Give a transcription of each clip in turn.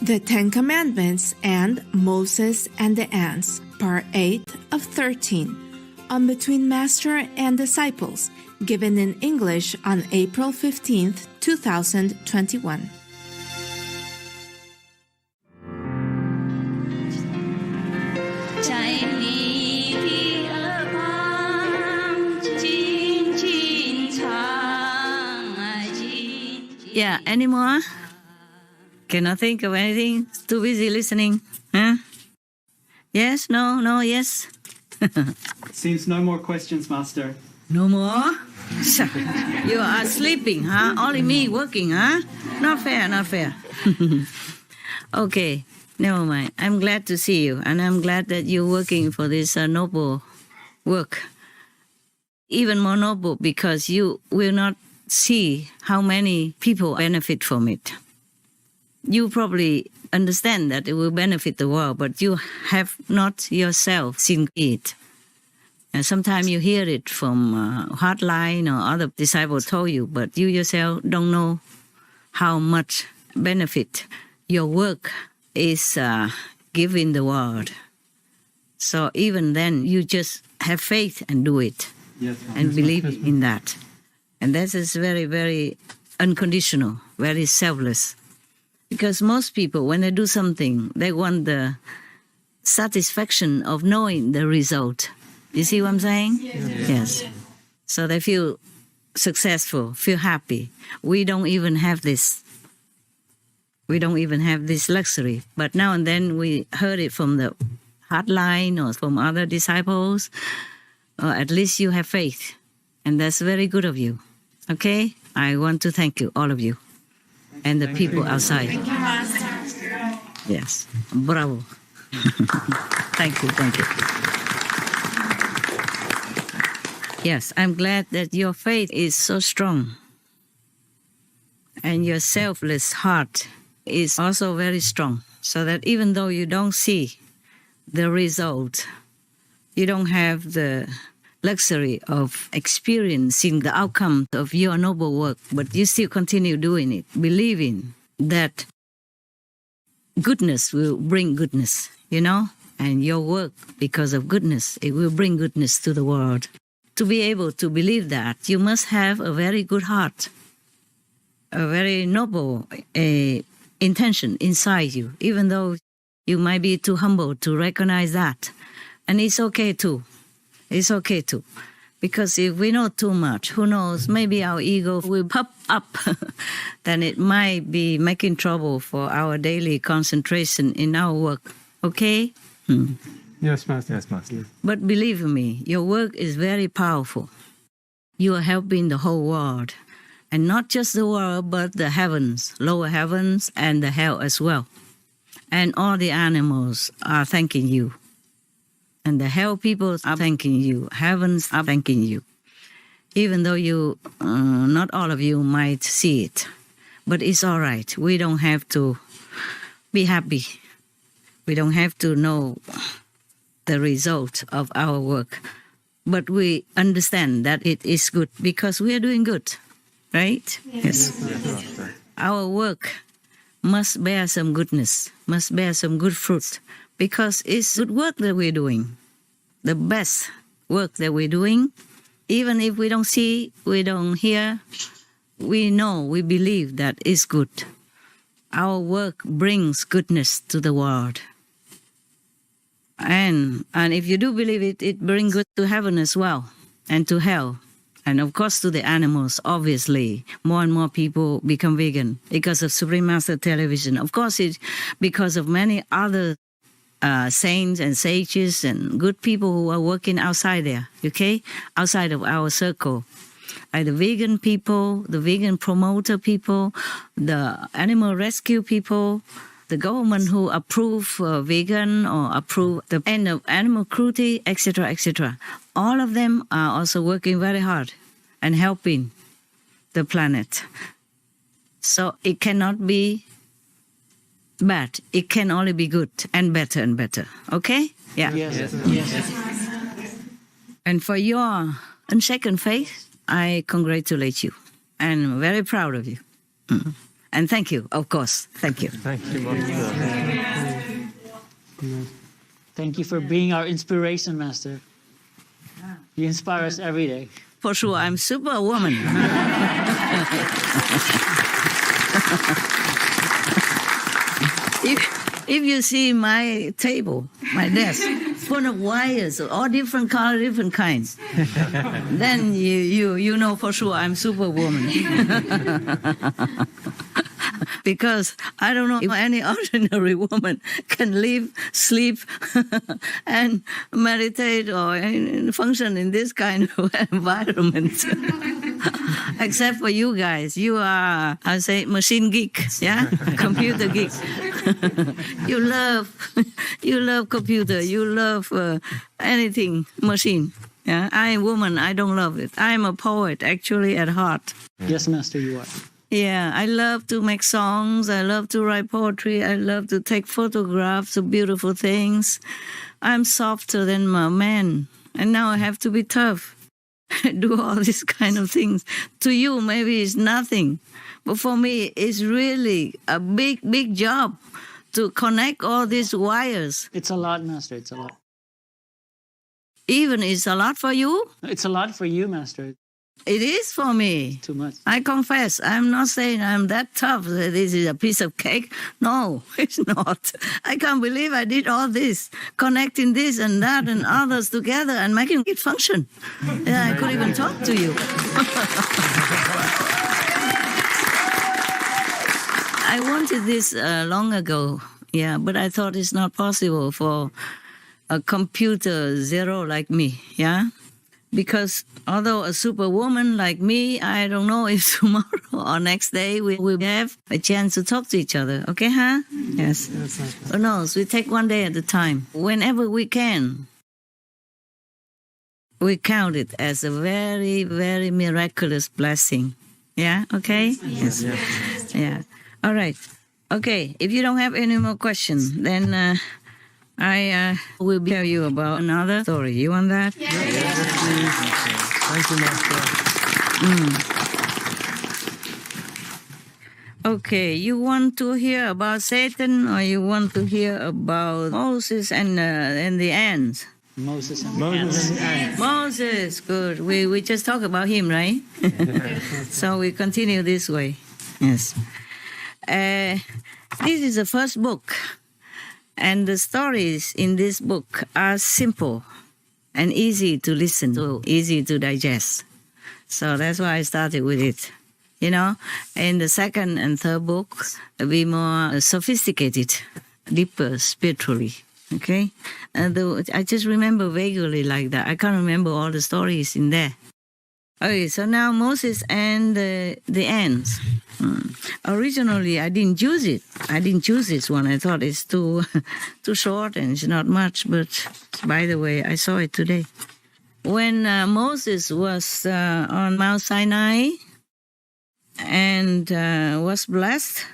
The Ten Commandments and Moses and the Ants, Part 8 of 13, on Between Master and Disciples, given in English on April 15th, 2021. Yeah, any more? Cannot think of anything? Too busy listening? Huh? Yes? No? Yes? Seems no more questions, Master. No more? You are sleeping, huh? Only me working, huh? Not fair. Okay, never mind. I'm glad to see you, and I'm glad that you're working for this noble work. Even more noble because you will not see how many people benefit from it. You probably understand that it will benefit the world, but you have not yourself seen it. And sometimes you hear it from hotline or other disciples told you, but you yourself don't know how much benefit your work is giving the world. So even then, you just have faith and do it, and believe in that. And that is very, very unconditional, very selfless. Because most people, when they do something, they want the satisfaction of knowing the result. You see what I'm saying? Yes. So they feel successful, feel happy. We don't even have this. We don't even have this luxury. But now and then we heard it from the hotline or from other disciples. Or at least you have faith. And that's very good of you. Okay? I want to thank you, all of you. And the people outside. Thank you, Master. Yes. Bravo. Thank you. Yes, I'm glad that your faith is so strong. And your selfless heart is also very strong. So that even though you don't see the result, you don't have the luxury of experiencing the outcome of your noble work, but you still continue doing it, believing that goodness will bring goodness, and your work, because of goodness, it will bring goodness to the world. To be able to believe that, you must have a very good heart, a very noble intention inside you, even though you might be too humble to recognize that. And it's okay too. It's okay too. Because if we know too much, who knows, maybe our ego will pop up. Then it might be making trouble for our daily concentration in our work. Okay? Yes, Master. But believe me, your work is very powerful. You are helping the whole world. And not just the world, but the heavens, lower heavens, and the hell as well. And all the animals are thanking you. And the hell people are thanking you. Heavens are thanking you. Even though you, not all of you might see it. But it's all right. We don't have to be happy. We don't have to know the result of our work. But we understand that it is good because we are doing good. Right? Yes. Our work must bear some goodness, must bear some good fruit. Because it's good work that we're doing, the best work that we're doing. Even if we don't see, we don't hear, we know, we believe that it's good. Our work brings goodness to the world. And if you do believe it, it brings good to heaven as well, and to hell. And of course to the animals, obviously. More and more people become vegan because of Supreme Master Television. Of course, it's because of many other saints and sages and good people who are working outside there, okay? Outside of our circle. Like the vegan people, the vegan promoter people, the animal rescue people, the government who approve vegan or approve the end of animal cruelty, etc., etc. All of them are also working very hard and helping the planet. So it cannot be bad. It can only be good and better. Okay? Yeah. Yes. And for your unshaken faith, I congratulate you. And I'm very proud of you. And thank you, of course. Thank you. Thank you, Master. Thank you for being our inspiration, Master. You inspire us every day. For sure, I'm superwoman. If you see my table, my desk, full of wires, all different colors, different kinds, then you know for sure I'm superwoman. Because I don't know if any ordinary woman can live, sleep, and meditate or function in this kind of environment. Except for you guys. You are, I say, machine geek, yeah? Computer geek. You love computer. You love anything machine. Yeah, I'm a woman. I don't love it. I'm a poet, actually, at heart. Yes, Master, you are. Yeah, I love to make songs. I love to write poetry. I love to take photographs of beautiful things. I'm softer than my man, and now I have to be tough. Do all these kind of things. To you, maybe it's nothing, but for me, it's really a big, big job to connect all these wires. It's a lot, Master. It's a lot. Even it's a lot for you? It's a lot for you, Master. It is for me. Too much. I confess, I'm not saying I'm that tough, that this is a piece of cake. No, it's not. I can't believe I did all this, connecting this and that and others together and making it function. Yeah, I could even talk to you. I wanted this long ago, yeah, but I thought it's not possible for a computer zero like me, yeah? Because although a superwoman like me, I don't know if tomorrow or next day we will have a chance to talk to each other. Okay, huh? Yes. Who knows? We take one day at a time. Whenever we can, we count it as a very, very miraculous blessing. Yeah? Okay? Yes. Yeah. All right. Okay. If you don't have any more questions, then I will tell you about another story. You want that? Yes, please. Thank you, Master. Okay, you want to hear about Satan, or you want to hear about Moses and the ants? Moses and the ants. Moses, good. We just talked about him, right? So we continue this way. Yes. This is the first book. And the stories in this book are simple and easy to listen to, easy to digest. So that's why I started with it. You know, in the second and third book, it'll be more sophisticated, deeper spiritually. Okay? I just remember vaguely like that. I can't remember all the stories in there. Okay, so now Moses and the ants. Originally, I didn't choose it. I didn't choose this one. I thought it's too short and it's not much. But by the way, I saw it today. When Moses was on Mount Sinai and was blessed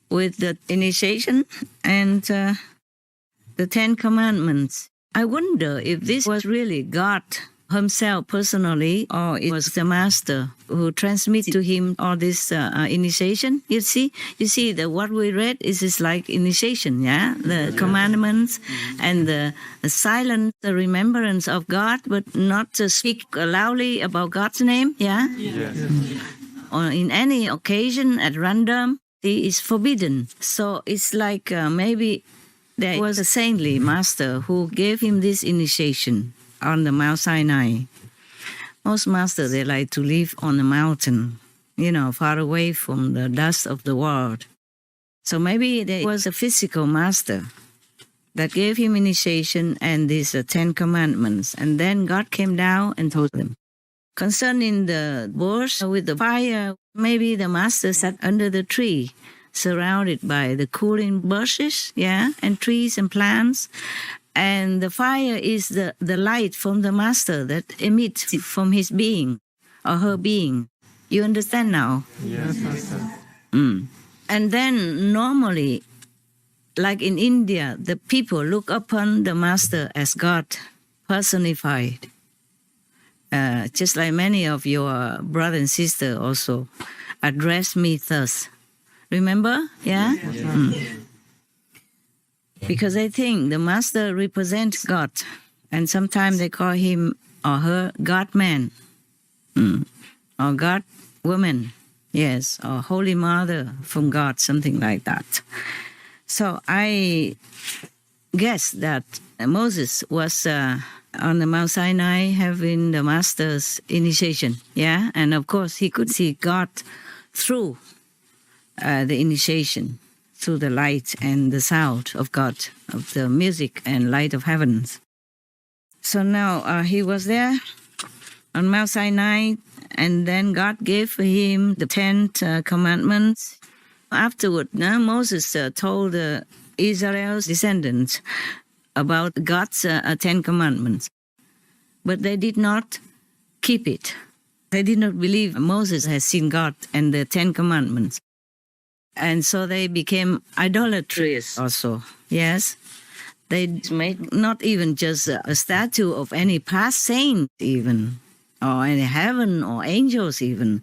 with the initiation and the 10 Commandments, I wonder if this was really God himself personally, or it was the master who transmitted to him all this initiation. You see that what we read is like initiation, yeah, the commandments and the silent remembrance of God, but not to speak loudly about God's name, yeah. Or in any occasion at random, it is forbidden. So it's like maybe there was a saintly master who gave him this initiation on the Mount Sinai. Most masters, they like to live on a mountain, you know, far away from the dust of the world. So maybe there was a physical master that gave him initiation and these 10 Commandments. And then God came down and told them. Concerning the bush with the fire, maybe the master sat under the tree, surrounded by the cooling bushes, yeah, and trees and plants. And the fire is the light from the master that emits from his being or her being. You understand now? Yes, Master. And then normally, like in India, the people look upon the master as God personified. Just like many of your brother and sister also address me thus. Remember? Yeah? Because I think the master represents God, and sometimes they call him or her God-man, or God-woman, yes, or Holy Mother from God, something like that. So I guess that Moses was on the Mount Sinai having the master's initiation, yeah? And of course he could see God through the initiation, through the light and the sound of God, of the music and light of heavens. So now he was there on Mount Sinai, and then God gave him the 10 commandments. Afterward, Moses told Israel's descendants about God's 10 commandments, but they did not keep it. They did not believe Moses has seen God and the 10 commandments. And so they became idolatrous also, yes. They made not even just a statue of any past saint even, or any heaven or angels even.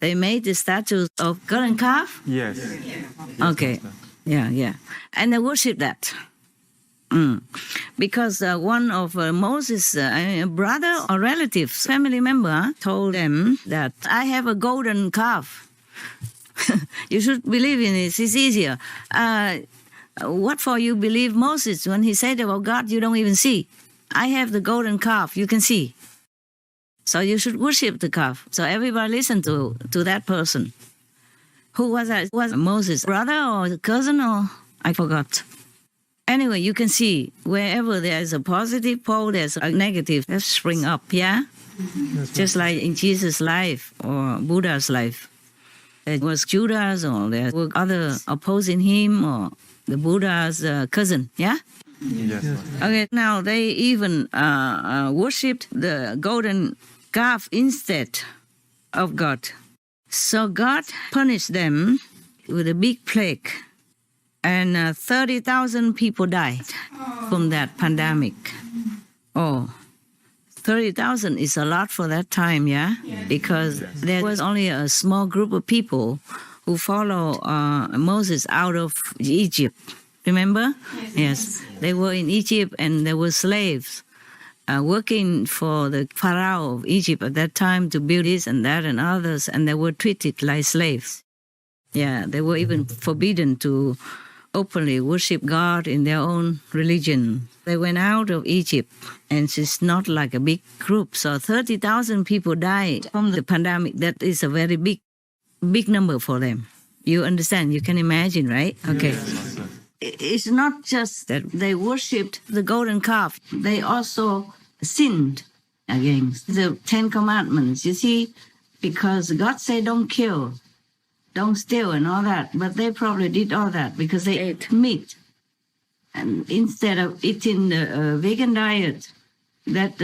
They made the statues of golden calf? Yes. Okay, yeah. And they worship that. Because one of Moses' brother or relative, family member, told them that I have a golden calf. You should believe in it. It's easier. What for you believe Moses when he said about God you don't even see? I have the golden calf, you can see. So you should worship the calf. So everybody listen to that person. Who was that? Was Moses' brother or cousin or I forgot. Anyway, you can see wherever there is a positive pole, there's a negative that spring up, yeah? Just like in Jesus' life or Buddha's life. There was Judas or there were other opposing him or the Buddha's cousin, yeah? Yes. Okay, now they even worshipped the golden calf instead of God. So God punished them with a big plague, and 30,000 people died from that pandemic. Oh, 30,000 is a lot for that time, yeah? Because there was only a small group of people who follow Moses out of Egypt. Remember? Yes. They were in Egypt and they were slaves working for the Pharaoh of Egypt at that time to build this and that and others, and they were treated like slaves. Yeah, they were even forbidden to openly worship God in their own religion. They went out of Egypt, and it's not like a big group. So 30,000 people died from the pandemic. That is a very big number for them. You understand? You can imagine, right? Okay. Yes. It's not just that they worshipped the golden calf. They also sinned against the 10 commandments. You see, because God said don't kill, don't steal and all that. But they probably did all that because they ate meat. And instead of eating the vegan diet that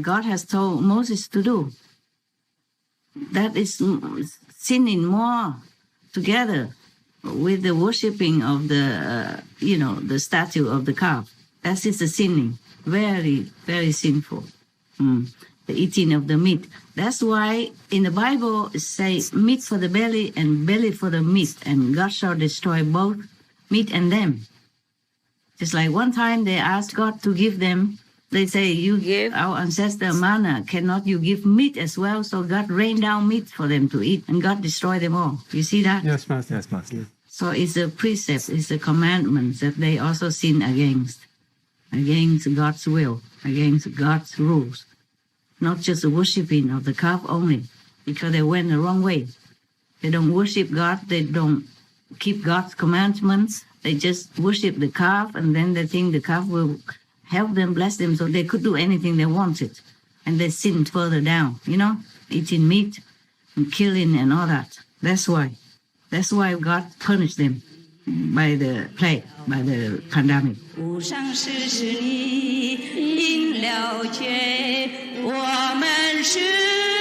God has told Moses to do, that is sinning more together with the worshipping of the, the statue of the calf. That is the sinning. Very, very sinful. The eating of the meat. That's why in the Bible it says meat for the belly and belly for the meat, and God shall destroy both meat and them. Just like one time they asked God to give them, they say, you gave our ancestor manna, cannot you give meat as well? So God rained down meat for them to eat, and God destroyed them all. You see that? Yes, Master. Yes, Master. So it's a precept, it's a commandment that they also sin against God's will, against God's rules. Not just the worshiping of the calf only, because they went the wrong way. They don't worship God, they don't keep God's commandments, they just worship the calf, and then they think the calf will help them, bless them, so they could do anything they wanted. And they sinned further down, eating meat and killing and all that. That's why God punished them by the plague, by the pandemic. 无上师是你，因了觉，我们是。